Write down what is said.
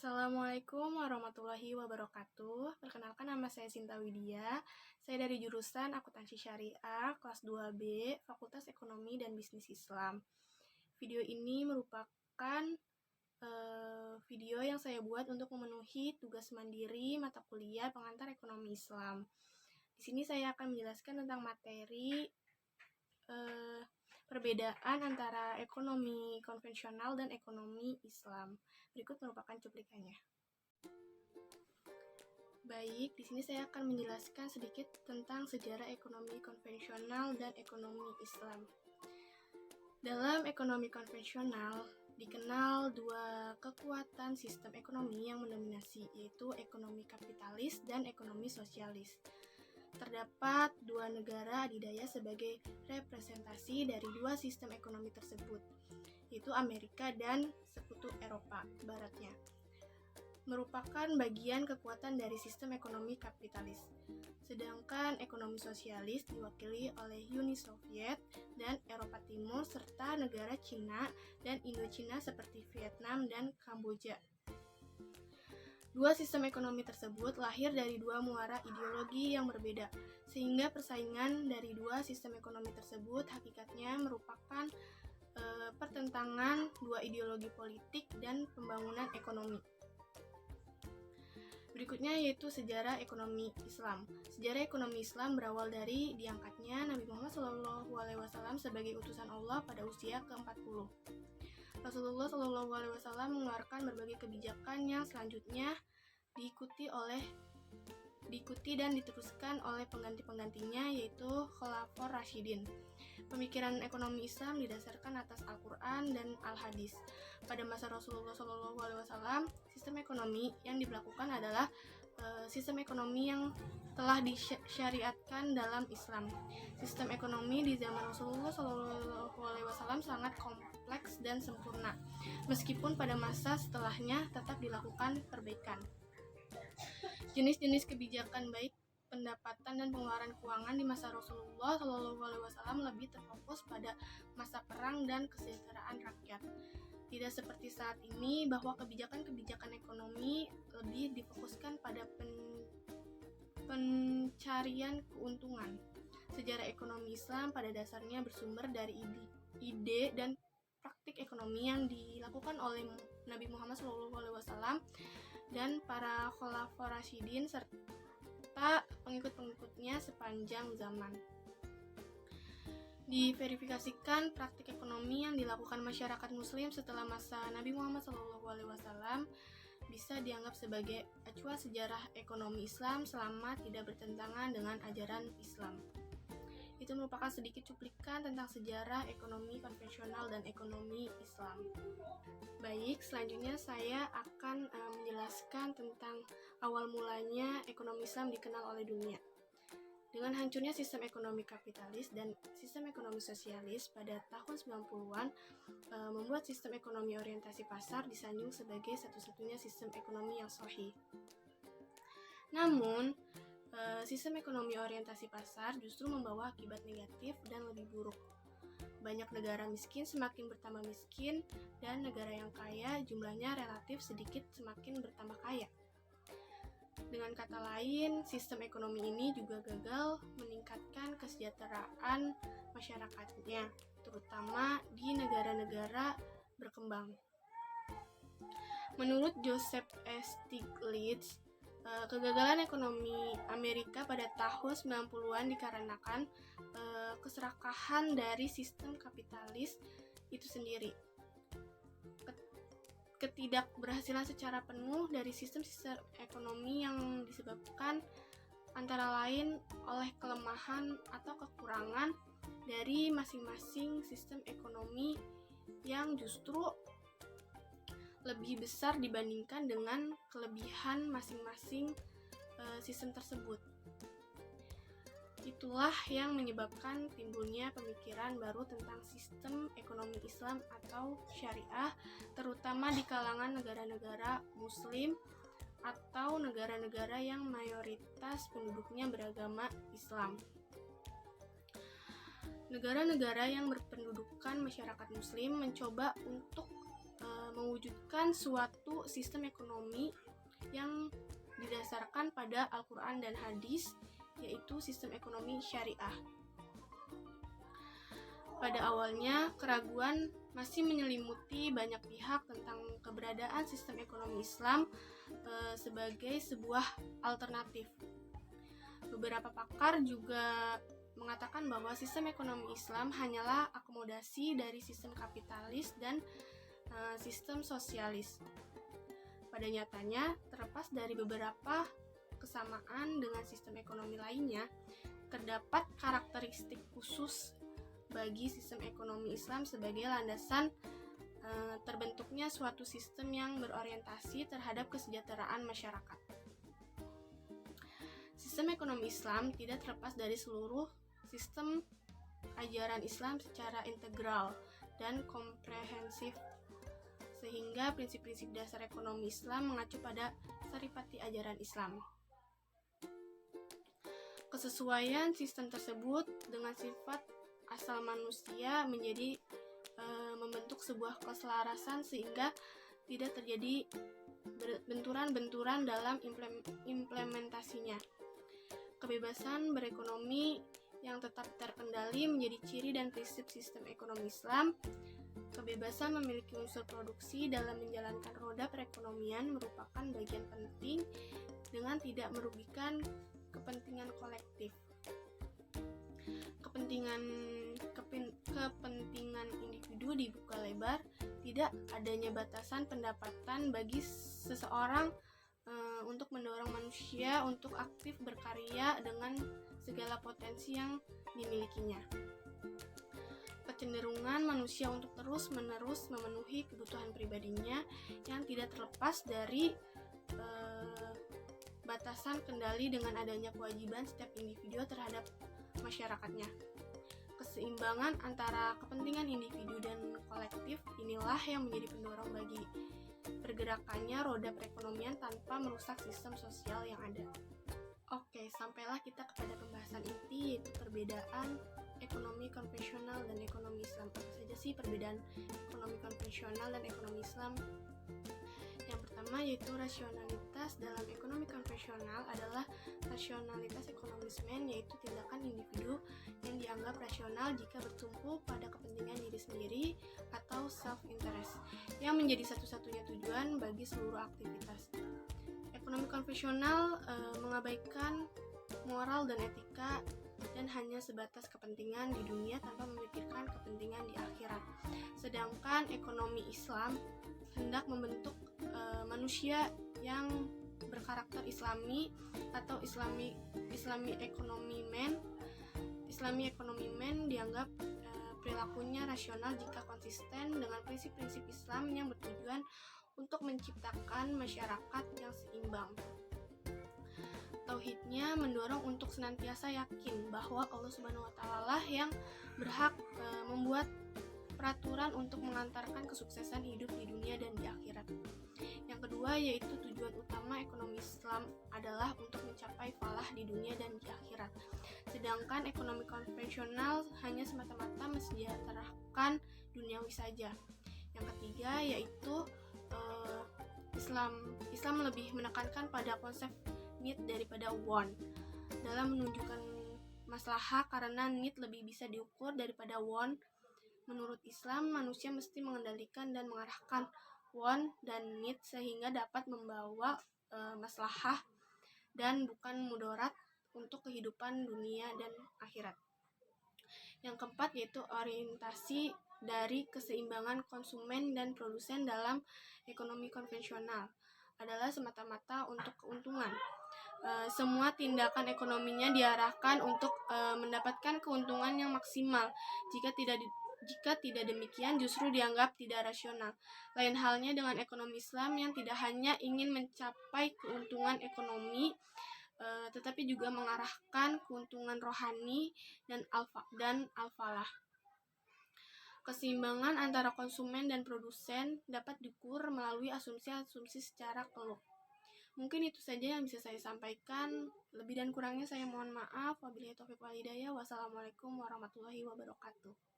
Assalamualaikum warahmatullahi wabarakatuh. Perkenalkan, nama saya Sinta Widya. Saya dari jurusan Akuntansi Syariah kelas 2B, Fakultas Ekonomi dan Bisnis Islam. Video ini merupakan video yang saya buat untuk memenuhi tugas mandiri mata kuliah pengantar ekonomi Islam. Di sini saya akan menjelaskan tentang materi perbedaan antara ekonomi konvensional dan ekonomi Islam. Berikut merupakan cuplikannya. Baik, di sini saya akan menjelaskan sedikit tentang sejarah ekonomi konvensional dan ekonomi Islam. Dalam ekonomi konvensional, dikenal dua kekuatan sistem ekonomi yang mendominasi, yaitu ekonomi kapitalis dan ekonomi sosialis. Terdapat dua negara adidaya sebagai representasi dari dua sistem ekonomi tersebut, yaitu Amerika dan Sekutu Eropa Baratnya, merupakan bagian kekuatan dari sistem ekonomi kapitalis. Sedangkan ekonomi sosialis diwakili oleh Uni Soviet dan Eropa Timur serta negara Cina dan Indochina seperti Vietnam dan Kamboja. Dua sistem ekonomi tersebut lahir dari dua muara ideologi yang berbeda, sehingga persaingan dari dua sistem ekonomi tersebut hakikatnya merupakan pertentangan dua ideologi politik dan pembangunan ekonomi. Berikutnya yaitu sejarah ekonomi Islam. Sejarah ekonomi Islam berawal dari diangkatnya Nabi Muhammad SAW sebagai utusan Allah pada usia ke-40. Rasulullah SAW mengeluarkan berbagai kebijakan yang selanjutnya diikuti dan diteruskan oleh pengganti-penggantinya, yaitu Khulafaur Rasyidin. Pemikiran ekonomi Islam didasarkan atas Al-Quran dan Al-Hadis. Pada masa Rasulullah SAW, sistem ekonomi yang diberlakukan adalah sistem ekonomi yang telah disyariatkan dalam Islam. Sistem ekonomi di zaman Rasulullah SAW sangat kompleks dan sempurna, meskipun pada masa setelahnya tetap dilakukan perbaikan. Jenis-jenis kebijakan baik pendapatan dan pengeluaran keuangan di masa Rasulullah SAW lebih terfokus pada masa perang dan kesejahteraan rakyat. Tidak seperti saat ini bahwa kebijakan-kebijakan ekonomi lebih difokuskan pada pencarian keuntungan. Sejarah ekonomi Islam pada dasarnya bersumber dari ide dan praktik ekonomi yang dilakukan oleh Nabi Muhammad SAW dan para Khulafaur Rasyidin serta pengikut-pengikutnya sepanjang zaman. Diverifikasikan praktik ekonomi yang dilakukan masyarakat muslim setelah masa Nabi Muhammad SAW bisa dianggap sebagai acuan sejarah ekonomi Islam selama tidak bertentangan dengan ajaran Islam. Itu merupakan sedikit cuplikan tentang sejarah ekonomi konvensional dan ekonomi Islam. Baik, selanjutnya saya akan menjelaskan tentang awal mulanya ekonomi Islam dikenal oleh dunia. Dengan hancurnya sistem ekonomi kapitalis dan sistem ekonomi sosialis pada tahun 90-an, membuat sistem ekonomi orientasi pasar disanjung sebagai satu-satunya sistem ekonomi yang sahih. Namun, sistem ekonomi orientasi pasar justru membawa akibat negatif dan lebih buruk. Banyak negara miskin semakin bertambah miskin, dan negara yang kaya jumlahnya relatif sedikit semakin bertambah kaya. Dengan kata lain, sistem ekonomi ini juga gagal meningkatkan kesejahteraan masyarakatnya, terutama di negara-negara berkembang. Menurut Joseph Stiglitz, kegagalan ekonomi Amerika pada tahun 90-an dikarenakan keserakahan dari sistem kapitalis itu sendiri. Ketidakberhasilan secara penuh dari sistem ekonomi yang disebabkan antara lain oleh kelemahan atau kekurangan dari masing-masing sistem ekonomi yang justru lebih besar dibandingkan dengan kelebihan masing-masing sistem tersebut. Itulah yang menyebabkan timbulnya pemikiran baru tentang sistem ekonomi Islam atau syariah, terutama di kalangan negara-negara muslim atau negara-negara yang mayoritas penduduknya beragama Islam. Negara-negara yang berpendudukan masyarakat muslim mencoba untuk mewujudkan suatu sistem ekonomi yang didasarkan pada Al-Quran dan hadis, yaitu sistem ekonomi syariah. Pada awalnya, keraguan masih menyelimuti banyak pihak tentang keberadaan sistem ekonomi Islam sebagai sebuah alternatif. Beberapa pakar juga mengatakan bahwa sistem ekonomi Islam hanyalah akomodasi dari sistem kapitalis dan sistem sosialis. Pada nyatanya, terlepas dari beberapa kesamaan dengan sistem ekonomi lainnya, terdapat karakteristik khusus bagi sistem ekonomi Islam sebagai landasan terbentuknya suatu sistem yang berorientasi terhadap kesejahteraan masyarakat. Sistem ekonomi Islam tidak terlepas dari seluruh sistem ajaran Islam secara integral dan komprehensif, sehingga prinsip-prinsip dasar ekonomi Islam mengacu pada saripati ajaran Islam. Kesesuaian sistem tersebut dengan sifat asal manusia menjadi membentuk sebuah keselarasan sehingga tidak terjadi benturan-benturan dalam implementasinya. Kebebasan berekonomi yang tetap terkendali menjadi ciri dan prinsip sistem ekonomi Islam. Kebebasan memiliki unsur produksi dalam menjalankan roda perekonomian merupakan bagian penting dengan tidak merugikan kepentingan kolektif. Kepentingan individu dibuka lebar, tidak adanya batasan pendapatan bagi seseorang untuk mendorong manusia untuk aktif berkarya dengan segala potensi yang dimilikinya. Kecenderungan manusia untuk terus-menerus memenuhi kebutuhan pribadinya yang tidak terlepas dari batasan kendali dengan adanya kewajiban setiap individu terhadap masyarakatnya. Keseimbangan antara kepentingan individu dan kolektif inilah yang menjadi pendorong bagi pergerakannya roda perekonomian tanpa merusak sistem sosial yang ada. Oke, sampailah kita kepada pembahasan inti, yaitu perbedaan ekonomi konvensional dan ekonomi Islam. Apa saja sih perbedaan ekonomi konvensional dan ekonomi Islam? Yang pertama yaitu rasionalitas. Dalam ekonomi konvensional adalah rasionalitas ekonomismen, yaitu tindakan individu yang dianggap rasional jika bertumpu pada kepentingan diri sendiri atau self-interest, yang menjadi satu-satunya tujuan bagi seluruh aktivitas. Ekonomi konvensional mengabaikan moral dan etika dan hanya sebatas kepentingan di dunia tanpa memikirkan kepentingan di akhirat. Sedangkan ekonomi Islam hendak membentuk manusia yang berkarakter Islami atau Islami economy man. Islami economy man dianggap perilakunya rasional jika konsisten dengan prinsip-prinsip Islam yang bertujuan untuk menciptakan masyarakat yang seimbang. Tauhidnya mendorong untuk senantiasa yakin bahwa Allah Subhanahu wa Ta'ala yang berhak membuat peraturan untuk mengantarkan kesuksesan hidup di dunia dan di akhirat. Yang kedua yaitu tujuan utama ekonomi Islam adalah untuk mencapai falah di dunia dan di akhirat. Sedangkan ekonomi konvensional hanya semata-mata mensejahterakan duniawi saja. Yang ketiga yaitu Islam lebih menekankan pada konsep need daripada want dalam menunjukkan maslahah, karena need lebih bisa diukur daripada want. Menurut Islam, manusia mesti mengendalikan dan mengarahkan want dan need sehingga dapat membawa maslahah dan bukan mudarat untuk kehidupan dunia dan akhirat. Yang keempat yaitu orientasi dari keseimbangan konsumen dan produsen dalam ekonomi konvensional adalah semata-mata untuk keuntungan. Semua tindakan ekonominya diarahkan untuk mendapatkan keuntungan yang maksimal. Jika tidak demikian justru dianggap tidak rasional. Lain halnya dengan ekonomi Islam yang tidak hanya ingin mencapai keuntungan ekonomi, tetapi juga mengarahkan keuntungan rohani dan al-falah. Keseimbangan antara konsumen dan produsen dapat diukur melalui asumsi-asumsi secara keluk. Mungkin itu saja yang bisa saya sampaikan. Lebih dan kurangnya saya mohon maaf. Wabillahi taufiq wal hidayah. Wassalamualaikum warahmatullahi wabarakatuh.